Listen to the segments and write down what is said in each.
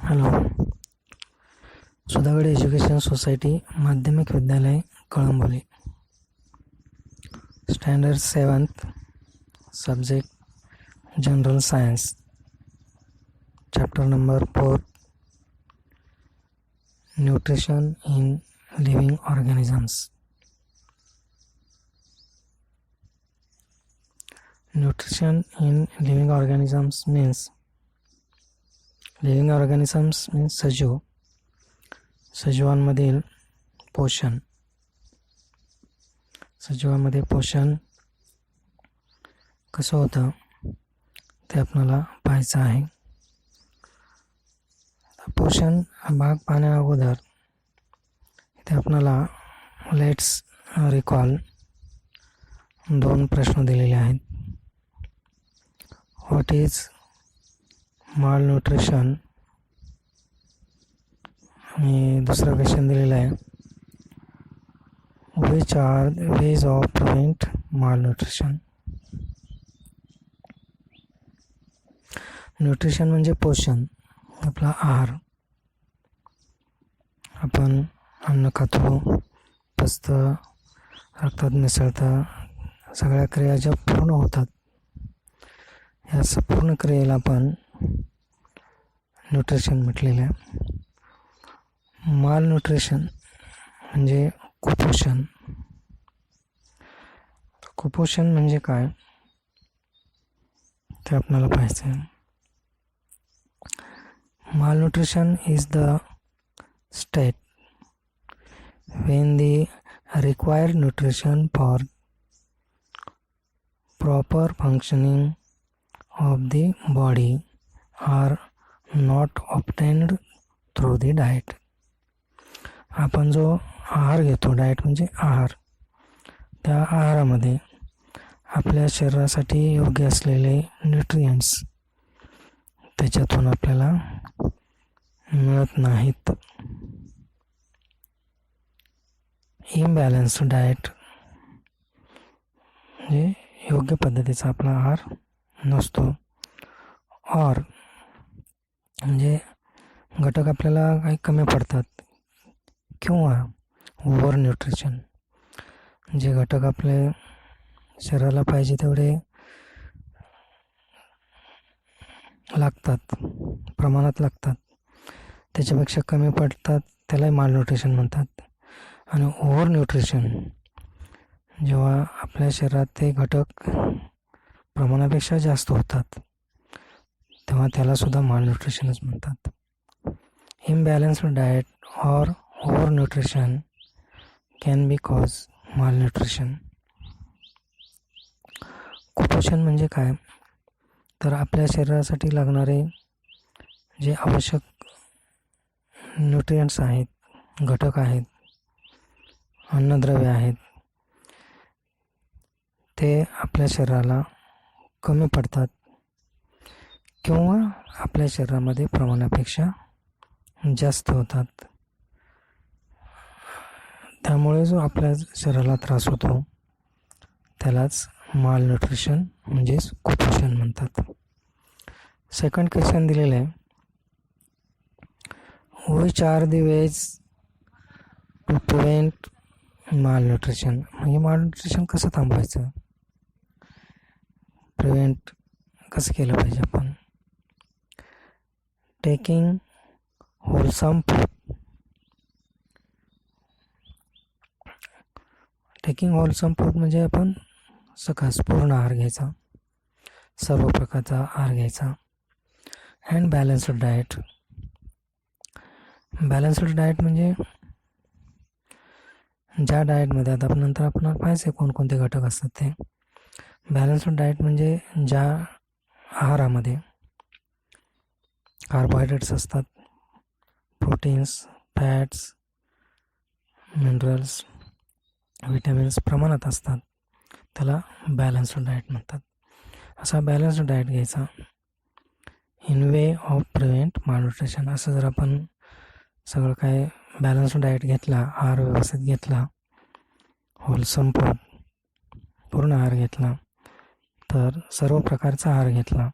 Hello. Sudhagad education society माध्यमिक विद्यालय Kalamboli. Standard 7th, subject general science, chapter number 4, nutrition in living organisms. Nutrition in living organisms means सजीव, सजीवांमधील पोषण. सजीवांमध्ये पोषण कसं होतं ते आपल्याला पाहायचं आहे. पोषण हा भाग पाहण्या अगोदर इथे आपल्याला लेट्स रिकॉल 2 प्रश्न दिलेले आहेत. What is malnutrition? आणि दुसरा क्वेश्चन दिलेला आहे, Which are the ways of prevent malnutrition? Nutrition म्हणजे पोषण, आपला आहार. आपण अन्न खातो, पचतं, रक्तात मिसळतं, सगळ्या क्रिया ज्या पूर्ण होतात या संपूर्ण क्रियेला आपण न्यूट्रिशन म्हटलेलं आहे. माल न्यूट्रिशन म्हणजे कुपोषण. कुपोषण म्हणजे काय ते आपल्याला पाहायचं आहे. माल nutrition is the state when the required nutrition for proper functioning of the body are not obtained through the diet. आपण जो आहार घेतो, डाएट म्हणजे आहार, त्या आहारामध्ये आपल्या शरीरासाठी योग्य असलेले न्यूट्रिएंट्स त्याच्यातून आपल्याला मिळत नाहीत. इम्बॅलन्स्ड डाएट म्हणजे योग्य पद्धतीचा आपला आहार नसतो. और म्हणजे घटक आपल्याला काही कमी पडतात, किंवा ओव्हर न्यूट्रिशन, जे घटक आपले शरीराला पाहिजे तेवढे लागतात, प्रमाणात लागतात, त्याच्यापेक्षा कमी पडतात, त्यालाही माल न्यूट्रिशन म्हणतात. आणि ओव्हर न्यूट्रिशन, जेव्हा आपल्या शरीरात ते घटक प्रमाणापेक्षा जास्त होतात तेव्हा त्यालासुद्धा माल न्यूट्रिशनच म्हणतात. इम्बॅलन्स्ड डाएट और over nutrition can be cause माल न्यूट्रिशन. कुपोषण म्हणजे काय, तर आपल्या शरीरासाठी लागणारे जे आवश्यक न्यूट्रिएंट्स आहेत, घटक आहेत, अन्नद्रव्य आहेत, ते आपल्या शरीराला कमी पडतात किंवा आपल्या शरीरामध्ये प्रमाणापेक्षा जास्त होतात. त्यामुळे जो आपल्या शरीराला त्रास होतो त्यालाच माल न्यूट्रिशन म्हणजेच कुपोषण म्हणतात. सेकंड क्वेश्चन दिलेलं आहे, Which are the ways to prevent malnutrition? म्हणजे मालन्यूट्रिशन कसं थांबवायचं, प्रिव्हेंट कसं केलं पाहिजे आपण. Taking wholesome food. Taking wholesome food म्हणजे आपण सकस पूर्ण आहार घ्यायचा, सर्व प्रकारचा आहार घ्यायचा. And balanced diet. Balanced diet म्हणजे ज्या डाएटमध्ये आता नंतर आपल्याला पाहिजे कोणकोणते घटक असतात ते. बॅलन्स्ड डाएट म्हणजे ज्या आहारामध्ये कार्बोहायड्रेट्स असतात, प्रोटीन्स, फॅट्स, मिनरल्स, विटॅमिन्स प्रमाणात असतात, त्याला बॅलन्स्ड डाएट म्हणतात. असा बॅलन्स्ड डाएट घ्यायचा in way of prevent malnutrition. असं जर आपण सगळं काय बॅलन्स्ड डाएट घेतला, आहार व्यवस्थित घेतला, होलसम फूड पूर्ण आहार घेतला, तर सर्व प्रकारचा आहार घेतला,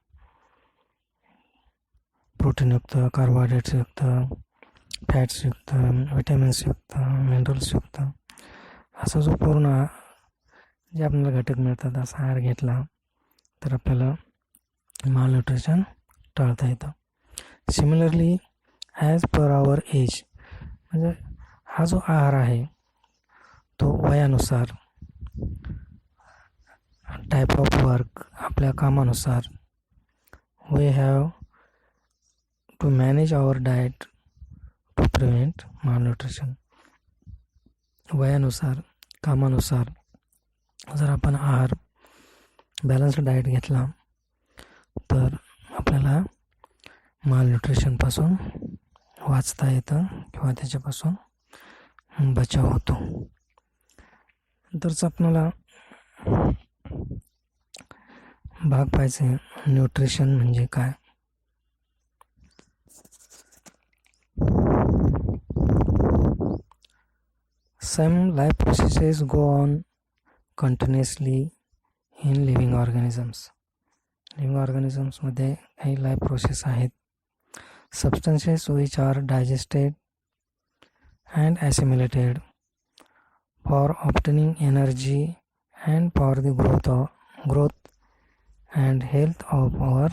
प्रोटीनयुक्त, कार्बोहायड्रेट्सयुक्त, फॅट्सयुक्त, विटॅमिन्सयुक्त, मिनरल्सयुक्त असा जो पूर्ण जे आपल्याला घटक मिळतात असा आहार घेतला तर आपल्याला मालन्यूट्रिशन टाळता येतं. Similarly as per our age, म्हणजे हा जो आहार आहे तो वयानुसार, टाईप ऑफ वर्क, आपल्या कामानुसार we have to manage our diet to prevent malnutrition. वयानुसार, कामानुसार जर आपण आहार बॅलन्स्ड डाएट घेतला तर आपल्याला मालन्यूट्रिशनपासून वाचता येतं किंवा त्याच्यापासून बचाव होतो. नंतरच आपल्याला भाग पाहायचे न्यूट्रिशन म्हणजे काय. Some life processes go on continuously in living organisms. Living ऑर्गॅनिझम्समध्ये काही लाईफ प्रोसेस आहेत. Substances which are digested and assimilated for obtaining energy and for the growth and health of our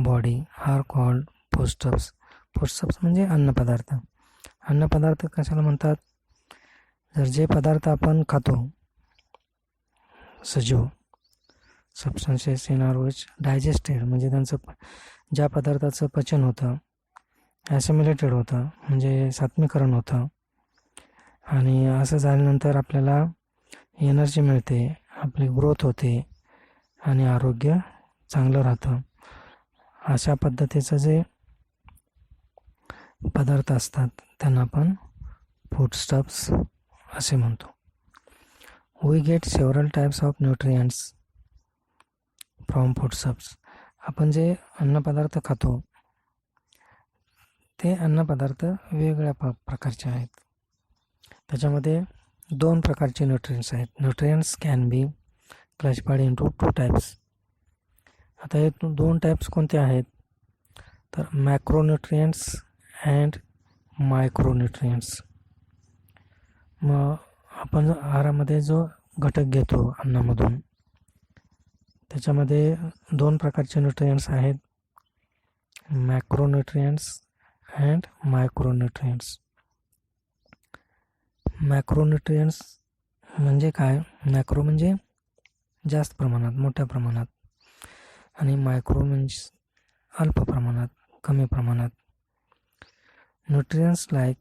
body are called foodstuffs. foodstuffs म्हणजे अन्नपदार्थ. अन्नपदार्थ कशाला म्हणतात? जर जे पदार्थ आपण खातो सजीव, substances in R which digested म्हणजे त्यांचं ज्या पदार्थाचं पचन होतं, ॲसिम्युलेटेड होतं म्हणजे सात्मीकरण होतं, आणि असं झाल्यानंतर आपल्याला एनर्जी मिळते, आपली ग्रोथ होते आणि आरोग्य चांगलं राहतं. अशा पद्धतीचं जे पदार्थ असतात त्यांना आपण फूडस्टफ्स असे म्हणतो. We get several types of nutrients from foodstuffs. आपण जे अन्नपदार्थ खातो ते अन्नपदार्थ वेगवेगळ्या प्रकारचे आहेत. त्याच्यामध्ये 2 प्रकारचे न्यूट्रियंट्स आहेत. Nutrients can be classified into 2 types. आता हे 2 टाईप्स कोणते आहेत तर मॅक्रोन्यूट्रियंट्स अँड मायक्रोन्यूट्रियंट्स. मग आपण आहारामध्ये जो घटक घेतो अन्नामधून त्याच्यामध्ये 2 प्रकारचे न्यूट्रियंट्स आहेत, मॅक्रोन्यूट्रियंट्स अँड मायक्रोन्यूट्रियंट्स. मॅक्रोन्यूट्रियंट्स म्हणजे काय? मॅक्रो म्हणजे जास्त प्रमाणात, मोठ्या प्रमाणात, आणि मायक्रो म्हणजे अल्प प्रमाणात, कमी प्रमाणात. न्यूट्रियंट्स लाईक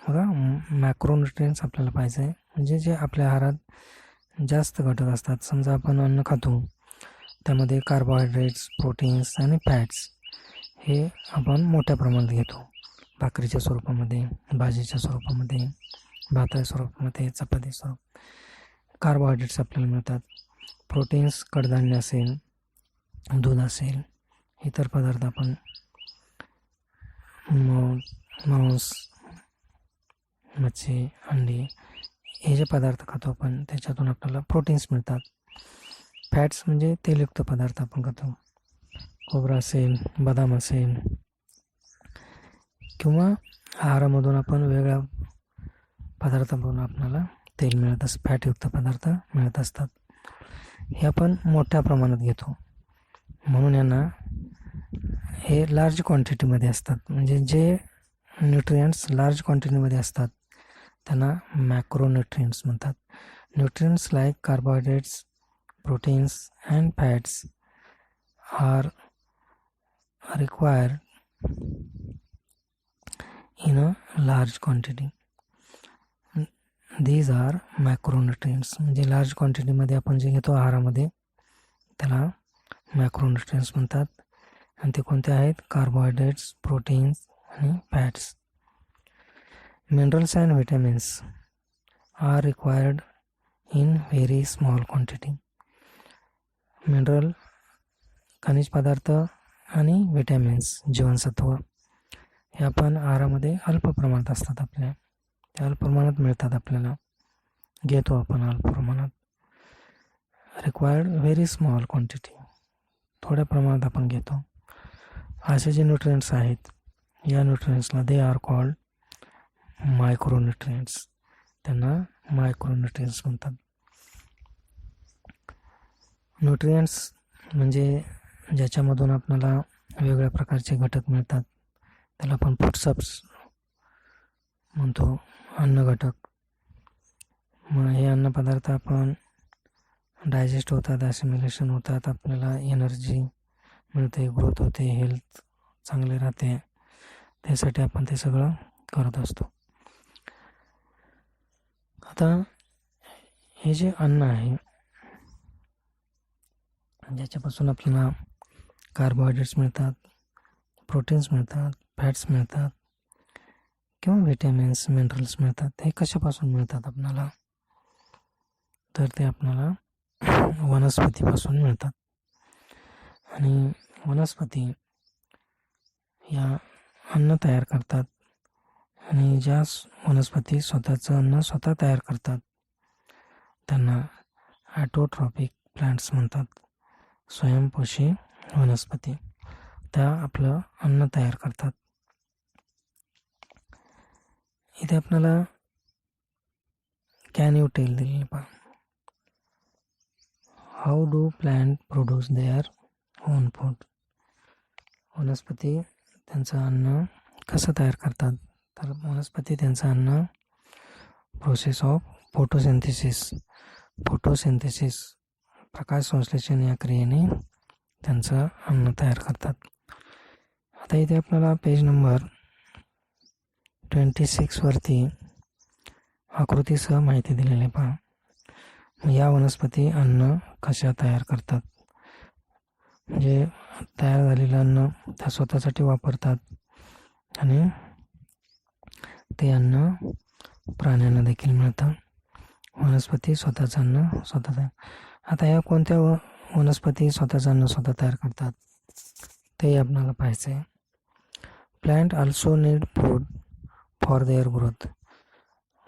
बघा, मॅक्रोन्यूट्रियंट्स आपल्याला पाहिजे म्हणजे जे आपल्या आहारात जास्त घटक असतात. समजा आपण अन्न खातो त्यामध्ये कार्बोहायड्रेट्स, प्रोटीन्स आणि फॅट्स हे आपण मोठ्या प्रमाणात घेतो. भाकरीच्या स्वरूपामध्ये, भाजीच्या स्वरूपामध्ये, भाताच्या स्वरूपामध्ये, चपाती स्वरूप. कार्बोहायड्रेट्स आपल्याला मिळतात. प्रोटीन्स कडधान्य असेल, दूध असेल, इतर पदार्थ आपण मांस, मच्छी, अंडी हे जे पदार्थ खातो आपण त्याच्यातून आपल्याला प्रोटीन्स मिळतात. फॅट्स म्हणजे तेलयुक्त पदार्थ आपण खातो, खोबरं असेल, बदाम असेल, किंवा आहारामधून आपण वेगळ्या पदार्थामधून आपल्याला तेल मिळत असतं, फॅटयुक्त पदार्थ मिळत असतात. हे आपण मोठ्या प्रमाणात घेतो म्हणून यांना हे लार्ज क्वांटिटीमध्ये असतात. म्हणजे जे न्यूट्रियंट्स लार्ज क्वांटिटीमध्ये असतात त्यांना मॅक्रोन्यूट्रियंट्स म्हणतात. Nutrients like carbohydrates, proteins and fats are required in a large quantity. These are macronutrients. म्हणजे लार्ज क्वांटिटीमध्ये आपण जे घेतो आहारामध्ये त्याला मॅक्रोन्यूट्रियंट्स म्हणतात. आणि ते कोणते आहेत? कार्बोहायड्रेट्स, प्रोटीन्स आणि fats. Minerals and vitamins are required in very small quantity. Mineral, खनिज पदार्थ आणि विटॅमिन्स, जीवनसत्व हे आपण आहारामध्ये अल्प प्रमाणात असतात, आपल्या ते अल्प प्रमाणात मिळतात, आपल्याला घेतो आपण अल्प प्रमाणात. रिक्वायर्ड व्हेरी स्मॉल क्वांटिटी, थोड्या प्रमाणात आपण घेतो. असे जे न्यूट्रिएंट्स आहेत, या न्यूट्रिएंट्सला दे आर कॉल्ड मायक्रोन्यूट्रिएंट्स. त्यांना मायक्रोन्यूट्रिएंट्स म्हणतात. न्यूट्रिएंट्स म्हणजे ज्याच्यामधून आपल्याला वेगवेगळ्या प्रकारचे घटक मिळतात, त्याला आपण फूडस्टफ्स म्हणतो, अन्न घटक. मग हे अन्नपदार्थ आपण डायजेस्ट होतात, ॲसिमिलेशन होतात, आपल्याला एनर्जी मिळते, ग्रोथ होते, हेल्थ चांगले राहते, त्यासाठी आपण ते सगळं करत असतो. आता हे जे अन्न आहे, ज्याच्यापासून आपल्याला कार्बोहायड्रेट्स मिळतात, प्रोटीन्स मिळतात, फॅट्स मिळतात किंवा व्हिटॅमिन्स, मिनरल्स मिळतात, हे कशापासून मिळतात आपल्याला? तर ते आपल्याला वनस्पतीपासून मिळतात. आणि वनस्पती या अन्न तयार करतात, आणि ज्या वनस्पती स्वतःचं अन्न स्वतः तयार करतात त्यांना ऑटोट्रॉपिक प्लांट्स म्हणतात. स्वयंपोषी वनस्पती त्या आपलं अन्न तयार करतात. इथे आपल्याला कॅन यू टेल दिलेलं पहा. How do plant produce their own food? वनस्पती त्यांचं अन्न कसं तयार करतात? तर वनस्पती त्यांचं अन्न प्रोसेस ऑफ फोटोसिंथेसिस प्रकाश संश्लेषण या क्रियेने त्यांचं अन्न तयार करतात. आता इथे आपल्याला पेज नंबर 26 वरती आकृतीसह माहिती दिलेली पहा. या वनस्पती अन्न कशा तयार करतात? म्हणजे तयार झालेलं अन्न त्या स्वतःसाठी वापरतात, आणि ते अन्न प्राण्यांना देखील मिळतं. वनस्पती स्वतःचं अन्न स्वतः तयार. आता या कोणत्या वनस्पती स्वतःचं अन्न स्वतः तयार करतात ते आपल्याला पाहायचं आहे. Plant also need food for their growth.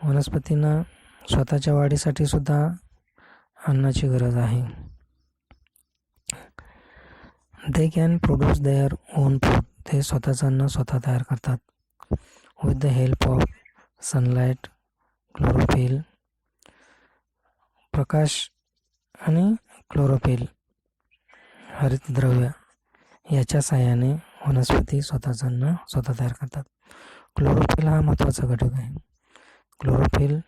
वनस्पतींना स्वतःच्या वाढीसाठी सुद्धा अन्नाची गरज आहे. They can produce their own food. ते स्वतःचं अन्न स्वतः तयार करतात with the help of sunlight, chlorophyll, प्रकाश आणि क्लोरोफिल, हरितद्रव्य याच्या साहाय्याने वनस्पती स्वतःचं अन्न स्वतः तयार करतात. क्लोरोफिल हा महत्त्वाचा घटक आहे. क्लोरोफिल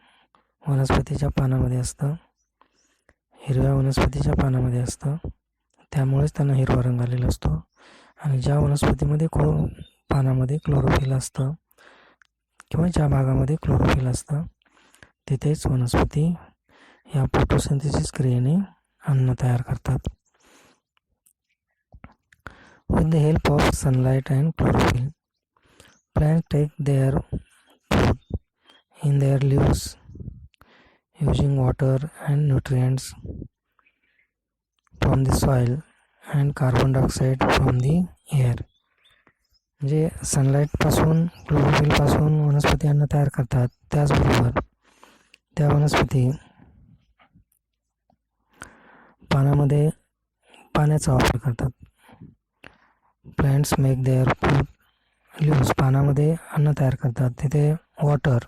वनस्पतीच्या पानामध्ये असतं, हिरव्या वनस्पतीच्या पानामध्ये असतं, त्यामुळेच त्यांना हिरवा रंग आलेला असतो. आणि ज्या वनस्पतीमध्ये पानामध्ये क्लोरोफिल असतं किंवा ज्या भागामध्ये क्लोरोफिल असतं तिथेच वनस्पती या फोटोसिंथेसिस क्रियेने अन्न तयार करतात. With the help of sunlight and chlorophyll, plants take their food in their leaves using water and nutrients from the soil and carbon dioxide from the air. म्हणजे सनलाईटपासून, क्लोरोफिलपासून वनस्पती अन्न तयार करतात. त्याचबरोबर त्या वनस्पती पानामध्ये पाण्याचा वापर करतात. Plants make their food leaves, पानामध्ये अन्न तयार करतात, तिथे वॉटर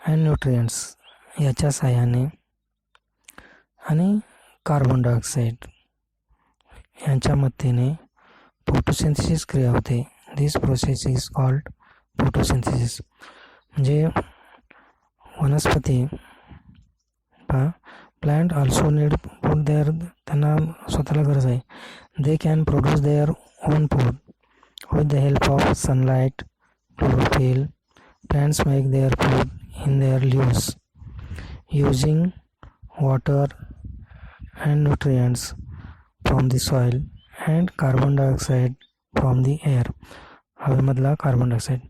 अँड न्यूट्रिएंट्स याच्या साहाय्याने आणि कार्बन डायऑक्साईड यांच्या मदतीने फोटोसिंथेसिस क्रिया होते. This process is called photosynthesis. म्हणजे वनस्पती plant also need food there, त्यांना स्वतःला गरज आहे. They can produce their own food with the help of sunlight, chlorophyll. Plants make their food in their leaves using water and nutrients from the soil and carbon dioxide from the air. हवेमधला carbon dioxide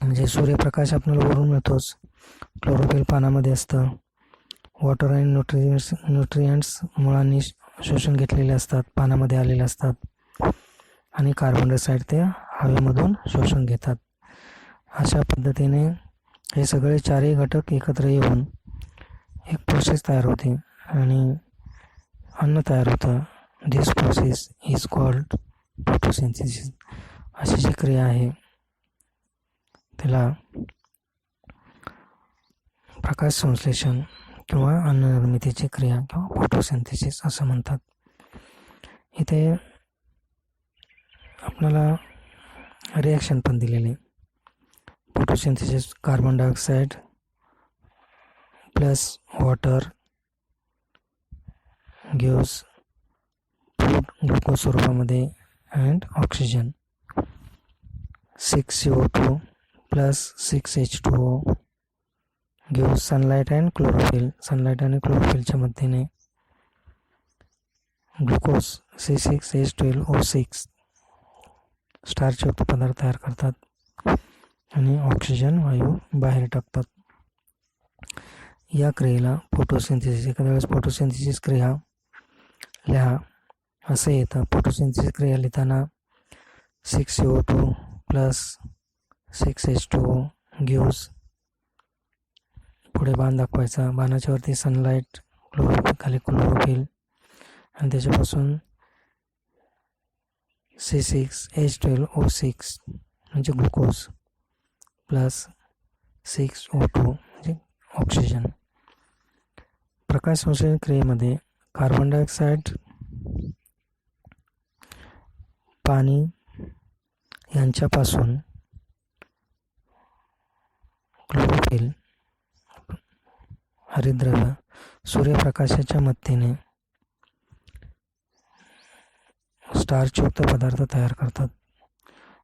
म्हणजे सूर्यप्रकाश आपल्याला वरून मिळतोच, chlorophyll पानामध्ये असतं, water and nutrients मुळांनी शोषून घेतलेले असतात, पानामध्ये आलेले असतात, आणि कार्बन डायऑक्साईड ते हवेमधून शोषून घेतात. अशा पद्धतीने हे सगळे चारही घटक एकत्र येऊन एक प्रोसेस तयार होते आणि अन्न तयार होतं. दिस प्रोसेस इज कॉल्ड फोटोसिंथेसिस अशी जी क्रिया आहे त्याला प्रकाश संश्लेषण किंवा अन्न निर्मितीची क्रिया किंवा फोटोसिंथेसिस असं म्हणतात. इथे आपल्याला रिॲक्शन पण दिलेले. Photosynthesis carbon dioxide plus water gives food glucose स्वरूपामध्ये and oxygen. 6CO2 plus 6H2O gives sunlight and chlorophyll. Sunlight आणि क्लोरोफिलच्या मदतीने ग्लुकोज C6H12O6 स्टार्चयुक्त पदार्थ तयार करतात आणि ऑक्सिजन वायू बाहेर टाकतात. या क्रियेला फोटोसिंथेसिस. एखाद्या वेळेस फोटोसिंथेसिस क्रिया लिहा असं येतं. फोटोसिंथेसिस क्रिया लिहिताना 6CO2 प्लस 6H2O गिव्स, पुढे बाण दाखवायचा, बाणाच्या वरती सनलाईट, खाली क्लोरोफिल आणि त्याच्यापासून C6H12O6 म्हणजे ग्लुकोज प्लस 6O2 म्हणजे ऑक्सिजन. प्रकाश संश्लेषण क्रियेमध्ये कार्बन डायऑक्साईड, पाणी यांच्यापासून क्लोरोफिल, हरितद्रव्य सूर्यप्रकाशाच्या मदतीने स्टार्चयुक्त पदार्थ तयार करतात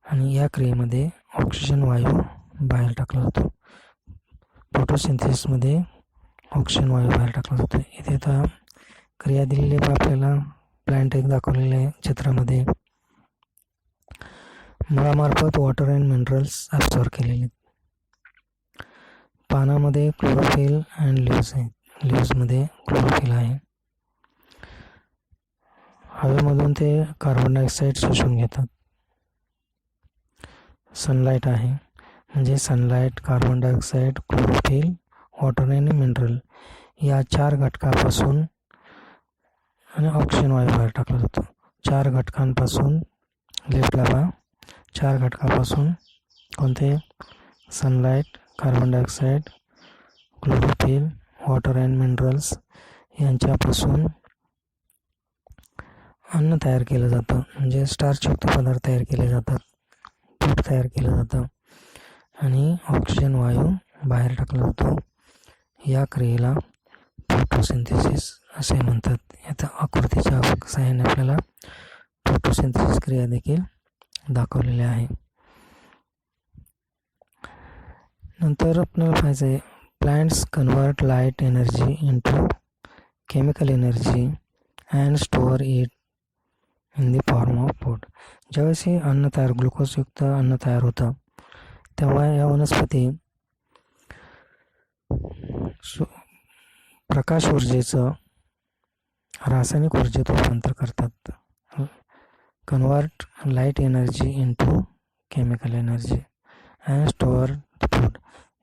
आणि या क्रियेमध्ये ऑक्सिजन वायू बाहेर टाकला जातो. फोटोसिंथेसिसमध्ये ऑक्सिजन वायू बाहेर टाकला जातो. इथे आता क्रिया दिलेली आहे आपल्याला. प्लांट एक दाखवलेले आहे चित्रामध्ये. मुळामार्फत वॉटर अँड मिनरल्स ॲब्सॉर्ब केलेले. पानामध्ये क्लोरोफिल अँड लिव्हज आहे. लिव्हजमध्ये क्लोरोफिल आहे. हवेमधून ते कार्बन डायऑक्साईड शोषून घेतात. सनलाईट आहे म्हणजे sunlight, carbon dioxide, chlorophyll, water आणि मिनरल या 4 घटकापासून आणि ऑक्सिजन वायू बाहेर टाकला जातो. 4 घटकांपासून लेफ्टला पहा. 4 घटकापासून कोणते? Sunlight, carbon dioxide, chlorophyll, water and minerals यांच्यापासून अन्न तयार केलं जातं म्हणजे स्टार्चयुक्त पदार्थ तयार केले जातात, पीठ तयार केलं जातं आणि ऑक्सिजन वायू बाहेर टाकला जातो. या क्रियेला फोटोसिंथेसिस असे म्हणतात. आता आकृतीच्या सहाय्याने आपल्याला फोटोसिंथेसिस क्रिया देखील दाखवलेली आहे. नंतर आपल्याला पाहायचं आहे plants convert light energy into chemical energy and store it in the form of food. ज्यावेळेस हे अन्न तयार, ग्लुकोजयुक्त अन्न तयार होतं तेव्हा या वनस्पती प्रकाश ऊर्जेचं रासायनिक ऊर्जेत रूपांतर करतात. Convert light energy into chemical energy and store food.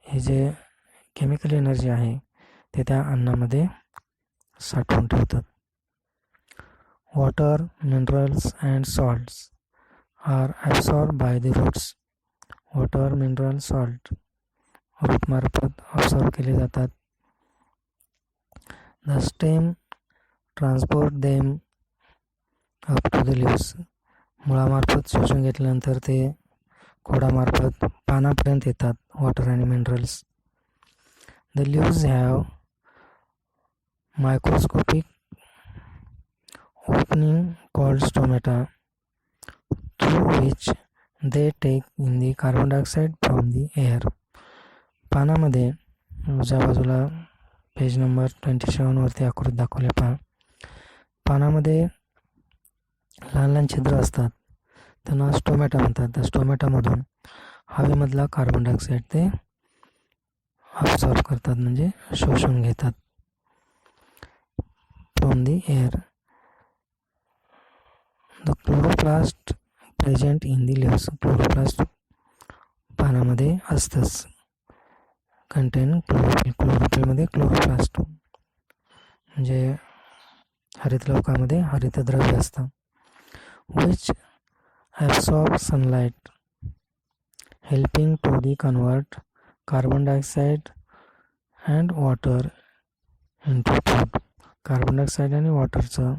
हे जे केमिकल एनर्जी आहे ते त्या अन्नामध्ये साठवून ठेवतात. Water, minerals and salts are absorb by the roots. Water, mineral, salt रूटमार्फत ॲब्सॉर्ब केले जातात. The stem transport them up to the leaves. मुळामार्फत शोषून घेतल्यानंतर ते खोडामार्फत पानापर्यंत येतात वॉटर आणि minerals. The leaves have microscopic opening called stomata through which they take in the carbon dioxide from the air. पानामध्ये उजव्या बाजूला पेज नंबर 27 वरती आकृती दाखवले पहा. पानामध्ये लहान लहान छिद्र असतात, त्यांना स्टोमॅटा म्हणतात. त्या स्टोमॅटामधून हवेमधला कार्बन डायऑक्साईड ते ॲब्सॉर्ब करतात म्हणजे शोषून घेतात from the air. The chloroplast present in the leaves. Chloroplast पानामध्ये असतंच. Contain chlorophyll. क्लोरोफिलमध्ये क्लोरोप्लास्ट म्हणजे हरितलवकामध्ये हरितद्रव्य असतं. Which absorb sunlight, helping to convert carbon dioxide and water into food. Carbon dioxide आणि वॉटरचं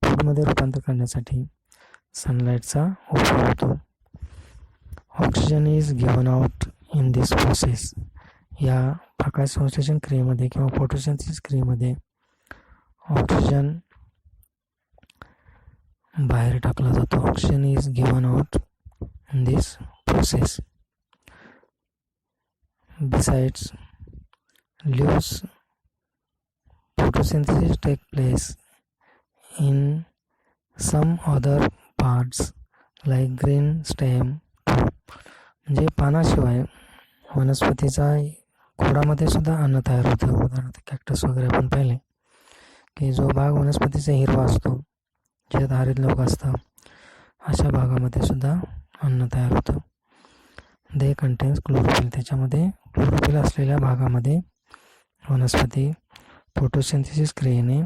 फूडमध्ये रूपांतर करण्यासाठी सनलाईटचा उपयोग होतो. Oxygen is given out in this process. या प्रकाश संश्लेषण क्रियेमध्ये किंवा फोटोसिंथेसिस क्रियेमध्ये ऑक्सिजन बाहेर टाकला जातो. Oxygen is given out in this process. Besides, leaves photosynthesis take place in some other parts like green stem. म्हणजे पानाशिवाय वनस्पतीचा खोडामध्ये सुद्धा अन्न तयार होतं. उदाहरणार्थ कॅक्टस वगैरे आपण पाहिले की जो भाग वनस्पतीचा हिरवा असतो, ज्यात हरितलोक असतं, अशा भागामध्ये सुद्धा अन्न तयार होतं. दे कंटेन्स क्लोरोफिल. त्याच्यामध्ये क्लोरोफिल असलेल्या भागामध्ये वनस्पती फोटोसिंथेसिस क्रियेने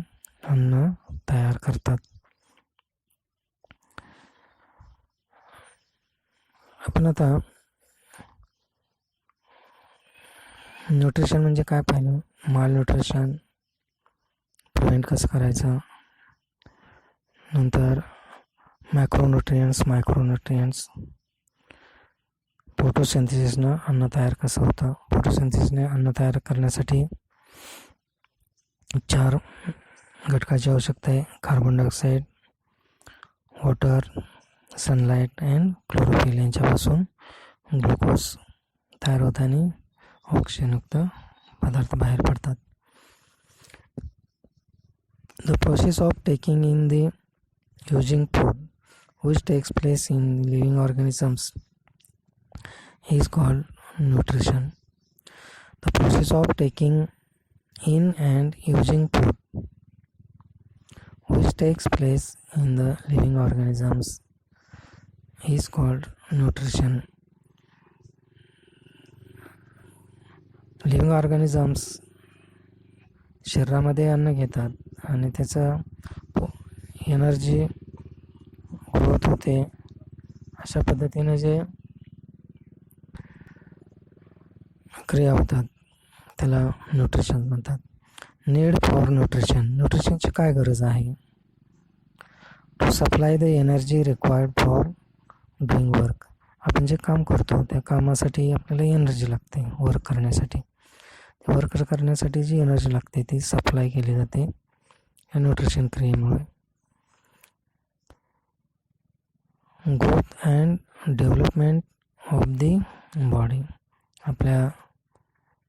अन्न तयार करतात. आपण आता न्यूट्रिशन म्हणजे काय पाहिलं, माल न्यूट्रिशन प्रिव्हेंट कसं करायचं, नंतर मायक्रोन्युट्रियंट्स, फोटोसिंथेसिसनं अन्न तयार कसं होतं. फोटोसिंथेसिसने अन्न तयार करण्यासाठी 4 घटकाची आवश्यकता आहे. Carbon dioxide, water, sunlight and chlorophyll यांच्यापासून ग्लुकोज तयार होतं आणि ऑक्सिजनयुक्त पदार्थ बाहेर पडतात. The process of taking in the using food which takes place in living organisms is called nutrition. The process of taking in and using food which takes place in the living organisms is called nutrition. Living organisms शरीरामध्ये अन्न घेतात आणि त्याचं energy growth होते. अशा पद्धतीने जे क्रिया होतात त्याला न्यूट्रिशन म्हणतात. Need for nutrition. न्यूट्रिशनची काय गरज आहे. To supply the energy required for doing work. आपण जे काम करतो त्या कामासाठी आपल्याला एनर्जी लागते. वर्क करण्यासाठी करण्यासाठी जी एनर्जी लागते ती सप्लाय केली जाते या न्यूट्रिशन क्रियेमुळे. Growth and development of the body. आपल्या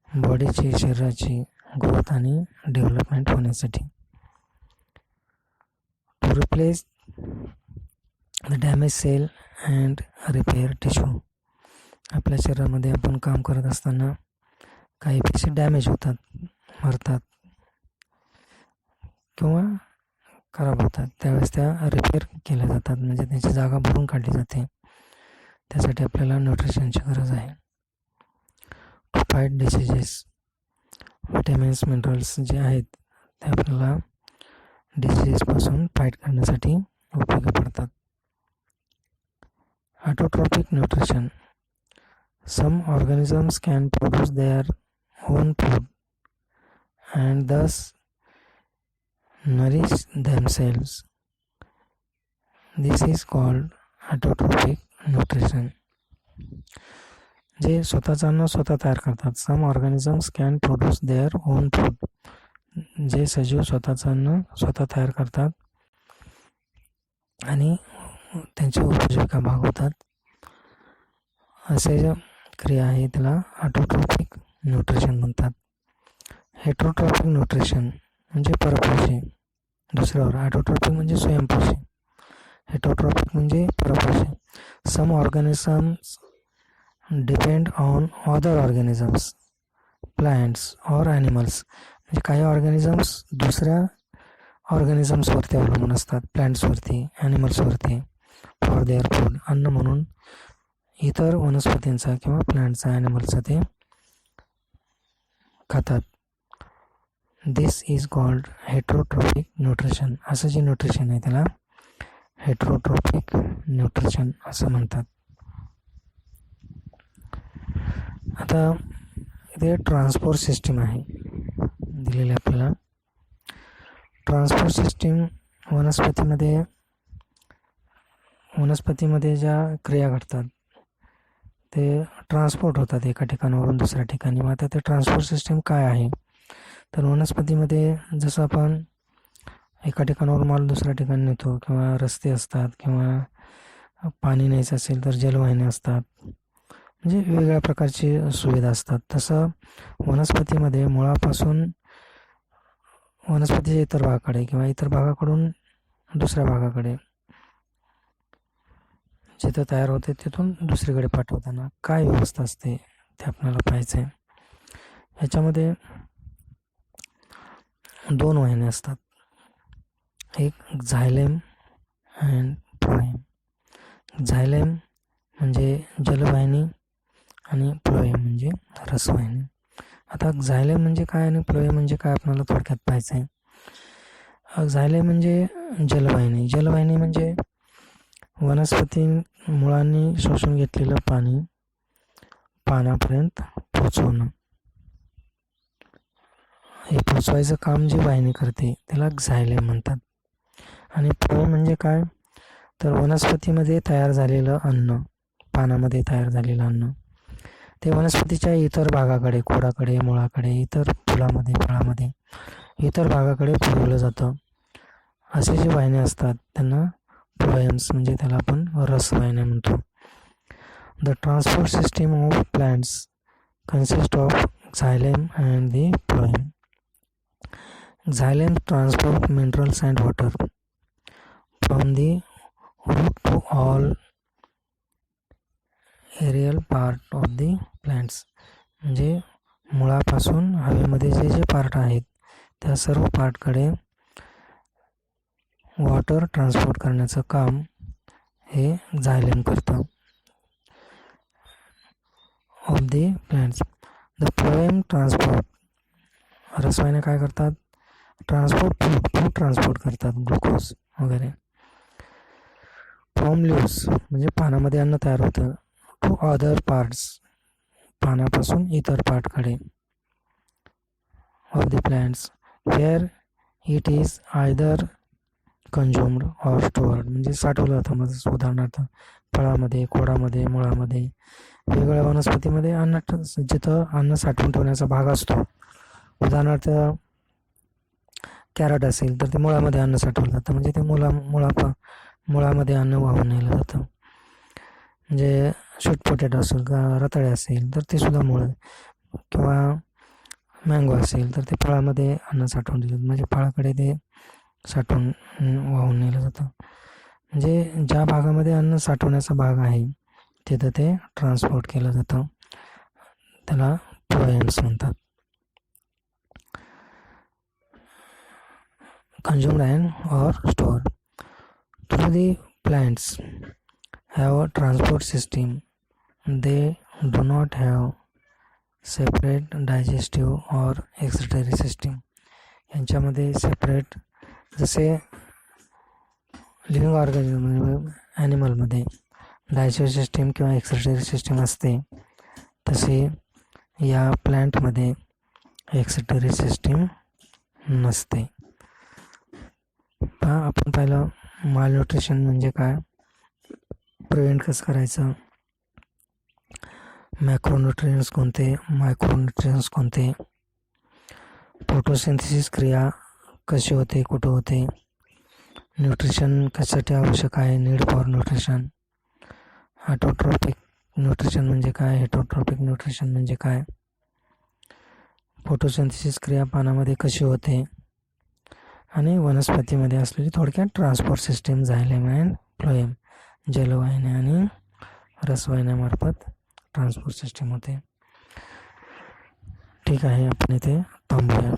बॉडीची, शरीराची ग्रोथ आणि डेव्हलपमेंट होण्यासाठी. To replace the damage cell and repair tissue. आपल्या शरीरामध्ये आपण काम करत असताना काही पेशी डॅमेज होतात, मरतात किंवा खराब होतात. त्यावेळेस त्या रिपेअर केल्या जातात, म्हणजे त्याची जागा भरून काढली जाते. त्यासाठी आपल्याला न्यूट्रिशनची गरज आहे. To fight diseases. Vitamins, minerals जे आहेत ते आपल्याला डिसीजेसपासून फाईट करण्यासाठी उपयोगी पडतात. Autotrophic nutrition. Some organisms can produce their own food and thus nourish themselves. This is called autotrophic nutrition. जे स्वतःचं अन्न स्वतः तयार करतात. Some organisms can produce their own food. जे सजीव स्वतःचं अन्न स्वतः तयार करतात आणि त्यांची उपजीविका भागवतात. असे ज्या क्रिया आहे त्याला ऑटोट्रॉपिक न्यूट्रिशन म्हणतात. हेट्रोट्रॉपिक न्यूट्रिशन म्हणजे परपोषी. दुसऱ्यावर ऑटोट्रॉपिक म्हणजे स्वयंपोषी, हेट्रोट्रॉपिक म्हणजे परपोषी. Some organisms depend on other organisms, plants or animals. म्हणजे काही ऑर्गॅनिझम्स दुसऱ्या ऑर्गॅनिझम्सवरती अवलंबून असतात, प्लांट्सवरती, ॲनिमल्सवरती, फॉर देअर फूड. अन्न म्हणून इतर वनस्पतींचा किंवा प्लांटचा, ॲनिमल्सचा ते खातात. This is called heterotrophic nutrition. असं जे न्यूट्रिशन आहे त्याला हेटरोट्रॉपिक न्यूट्रिशन असं म्हणतात. आता इथे ट्रान्सपोर्ट सिस्टीम आहे दिलेली आपल्याला. ट्रान्सपोर्ट सिस्टीम वनस्पतीमध्ये ज्या क्रिया घडतात ते ट्रान्सपोर्ट होतात एका ठिकाणावरून दुसऱ्या ठिकाणी. मग आता ते ट्रान्सपोर्ट सिस्टीम काय आहे, तर वनस्पतीमध्ये जसं आपण एका ठिकाणावर माल दुसऱ्या ठिकाणी नेतो, किंवा रस्ते असतात, किंवा पाणी न्यायचं असेल तर जलवाहिन्या असतात, म्हणजे वेगवेगळ्या प्रकारची सुविधा असतात. तसं वनस्पतीमध्ये मुळापासून वनस्पतीच्या इतर भागाकडे किंवा इतर भागाकडून दुसऱ्या भागाकडे जिथं तयार होते तिथून दुसरीकडे पाठवताना काय व्यवस्था असते ते आपल्याला पाहायचं आहे. ह्याच्यामध्ये 2 वाहिन्या असतात, एक झायलेम अँड फ्लोएम. झायलेम म्हणजे जलवाहिनी आणि फ्लोएम म्हणजे रसवाहिनी. आता झायलेम म्हणजे काय आणि फ्लोएम म्हणजे काय आपल्याला थोडक्यात पाहायचं आहे. झायलेम म्हणजे जलवाहिनी म्हणजे वनस्पती मुळांनी शोषून घेतलेलं पाणी पानापर्यंत पोचवणं. हे पोचवायचं काम जी वाहिनी करते त्याला झायलेम म्हणतात. आणि फ्लोएम म्हणजे काय, तर वनस्पतीमध्ये तयार झालेलं अन्न, पानामध्ये तयार झालेलं अन्न ते वनस्पतीच्या इतर भागाकडे, खोडाकडे, मुळाकडे, इतर फुलामध्ये, फळामध्ये, इतर भागाकडे पुरवलं जातं. असे जे वाहिन्या असतात त्यांना फ्लोएम्स म्हणजे त्याला आपण रसवाहिन्या म्हणतो. The transport system of plants consist of xylem and the phloem. Xylem transport minerals and water from the root to all aerial part of the plants. म्हणजे मुळापासून हवेमध्ये जे जे पार्ट आहेत त्या सर्व पार्टकडे वॉटर ट्रान्सपोर्ट करण्याचं काम हे झायलेम करतं of the plants. The phloem transport, रसवाहिन्या काय करतात, फूड ट्रान्सपोर्ट करतात, ग्लुकोज वगैरे. फ्रॉम लिव्स म्हणजे पानामध्ये अन्न तयार होतं, टू अदर पार्ट्स, पानापासून इतर पार्टकडे of the plants, where it is either consumed or stored म्हणजे साठवलं जातं. म्हणजे उदाहरणार्थ फळामध्ये, खोडामध्ये, मुळामध्ये, वेगवेगळ्या वनस्पतीमध्ये जिथं अन्न साठवून ठेवण्याचा भाग असतो. उदाहरणार्थ कॅरट असेल तर ते मुळामध्ये अन्न साठवलं जातं, म्हणजे ते मुळामध्ये अन्न वाहून नेलं जातं. म्हणजे स्वीट पोटॅटो असेल किंवा रताळे असेल तर ते सुद्धा मुळं, किंवा मँगो असेल तर ते फळामध्ये अन्न साठवून दिलं, म्हणजे फळाकडे ते साठवून वाहून नेलं जातं. म्हणजे ज्या भागामध्ये अन्न साठवण्याचा भाग आहे तिथं ते ट्रान्सपोर्ट केलं जातं, त्याला फ्लोएम्स म्हणतात. Consumed and or stored. Through the plants have a transport system. They do not have separate digestive or excretory system. यांच्यामध्ये सेपरेट, जसे लिव्हिंग ऑर्गॅनिझम ॲनिमलमध्ये डायजेस्टिव्ह सिस्टीम किंवा एक्सक्रिटरी सिस्टीम असते, तसे या प्लॅन्टमध्ये एक्सक्रिटरी सिस्टीम नसते. आपण पाहिलं मालन्यूट्रिशन म्हणजे काय, प्रिव्हेंट कसं करायचं, मॅक्रोन्यूट्रियन्स कोणते, मायक्रोन्यूट्रियन्स कोणते, फोटोसिंथेसिस क्रिया कशी होते, कुठं होते, न्यूट्रिशन कशासाठी आवश्यक आहे, need for nutrition, autotrophic nutrition म्हणजे काय, हेटरोट्रॉपिक न्यूट्रिशन म्हणजे काय, फोटोसिंथेसिस क्रिया पानामध्ये कशी होते, आणि वनस्पतीमध्ये असलेली थोडक्यात ट्रान्सपोर्ट सिस्टीम झायलेम अँड फ्लोएम, जलवाहिन्या आणि रसवाहिन्यामार्फत ट्रान्सपोर्ट सिस्टीम होते. ठीक आहे, आपण इथे थांबूया.